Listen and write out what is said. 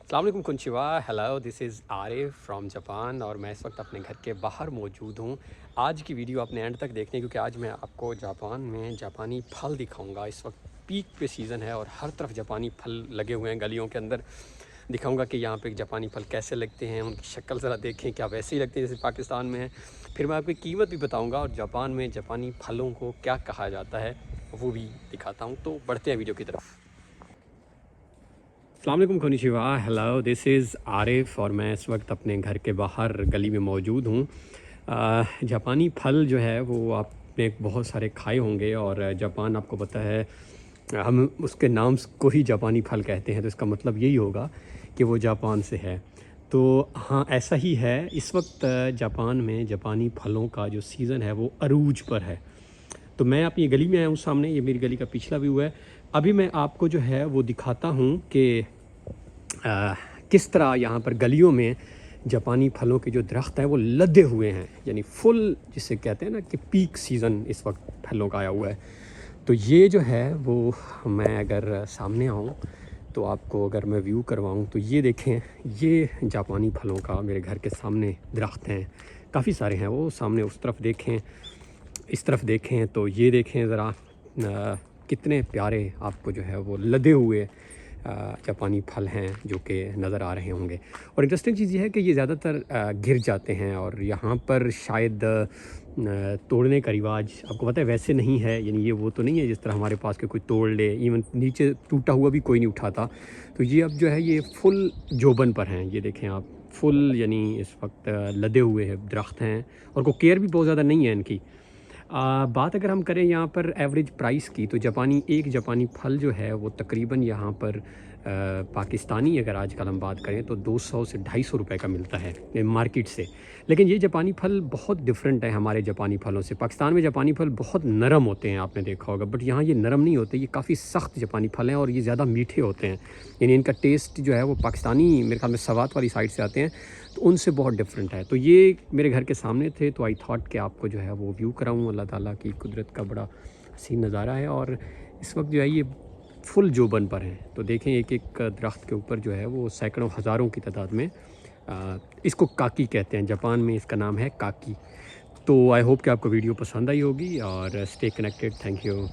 अस्सलाम वालेकुम कुंचिवा। Hello, this is Arif from Japan और मैं इस वक्त अपने घर के बाहर मौजूद हूँ। आज की वीडियो अपने एंड तक देखने, क्योंकि आज मैं आपको जापान में जापानी फल दिखाऊंगा। इस वक्त पीक पे सीज़न है और हर तरफ जापानी फल लगे हुए हैं गलियों के अंदर। दिखाऊंगा कि यहाँ पे जापानी फल कैसे लगते हैं, उनकी शक्ल ज़रा देखें, क्या वैसे ही लगते हैं जैसे पाकिस्तान में है। फिर मैं आपको कीमत भी बताऊँगा और जापान में जापानी फलों को क्या कहा जाता है वो भी दिखाता हूँ। तो बढ़ते हैं वीडियो की तरफ। अस्सलाम वालेकुम konnichiwa. Hello, this is Arif और मैं इस वक्त अपने घर के बाहर गली में मौजूद हूँ। जापानी फल जो है वो आपने बहुत सारे खाए होंगे और जापान आपको पता है, हम उसके नाम को ही जापानी फल कहते हैं, तो इसका मतलब यही होगा कि वो जापान से है। तो हाँ, ऐसा ही है। इस वक्त जापान में जापानी फलों का जो सीज़न है वो अरूज पर है। तो मैं अपनी गली में आया हूँ, सामने ये मेरी गली का पिछला व्यू है। अभी मैं आपको जो है वो दिखाता हूँ कि किस तरह यहाँ पर गलियों में जापानी फलों के जो दरख्त हैं वो लदे हुए हैं, यानी फुल जिसे कहते हैं ना कि पीक सीज़न इस वक्त फलों का आया हुआ है। तो ये जो है वो मैं अगर सामने आऊँ तो आपको अगर मैं व्यू करवाऊँ तो ये देखें, ये जापानी फलों का मेरे घर के सामने दरख्त हैं, काफ़ी सारे हैं। वो सामने उस तरफ देखें, इस तरफ देखें तो ये देखें ज़रा कितने प्यारे आपको जो है वो लदे हुए जापानी फल हैं जो कि नज़र आ रहे होंगे। और इंटरेस्टिंग चीज़ ये है कि ये ज़्यादातर गिर जाते हैं और यहाँ पर शायद तोड़ने का रिवाज आपको पता है वैसे नहीं है, यानी ये वो तो नहीं है जिस तरह हमारे पास के कोई तोड़ ले, इवन नीचे टूटा हुआ भी कोई नहीं उठाता। तो ये अब जो है ये फुल जोबन पर हैं, ये देखें आप, फुल यानी इस वक्त लदे हुए हैं दरख्त हैं और कोई केयर भी बहुत ज़्यादा नहीं है इनकी। बात अगर हम करें यहाँ पर एवरेज प्राइस की, तो एक जापानी फल जो है वो तकरीबन यहाँ पर पाकिस्तानी अगर आजकल हम बात करें तो 200 से 250 रुपए का मिलता है मार्केट से। लेकिन ये जापानी फल बहुत डिफरेंट है हमारे जापानी फलों से। पाकिस्तान में जापानी फल बहुत नरम होते हैं, आपने देखा होगा, बट यहाँ ये नरम नहीं होते, ये काफ़ी सख्त जापानी फल हैं और ये ज़्यादा मीठे होते हैं। यानी इनका टेस्ट जो है वो पाकिस्तानी मेरे ख्याल में सवात वाली साइड से आते हैं, तो उनसे बहुत डिफरेंट है। तो ये मेरे घर के सामने थे तो आई थॉट कि आपको जो है वो व्यू कराऊँ। अल्लाह ताला की कुदरत का बड़ा हसीन नज़ारा है और इस वक्त जो है ये फुल जोबन पर हैं। तो देखें एक एक दरख्त के ऊपर जो है वो सैकड़ों हज़ारों की तादाद में इसको काकी कहते हैं, जापान में इसका नाम है काकी। तो आई होप कि आपको वीडियो पसंद आई होगी और स्टे कनेक्टेड। Thank you.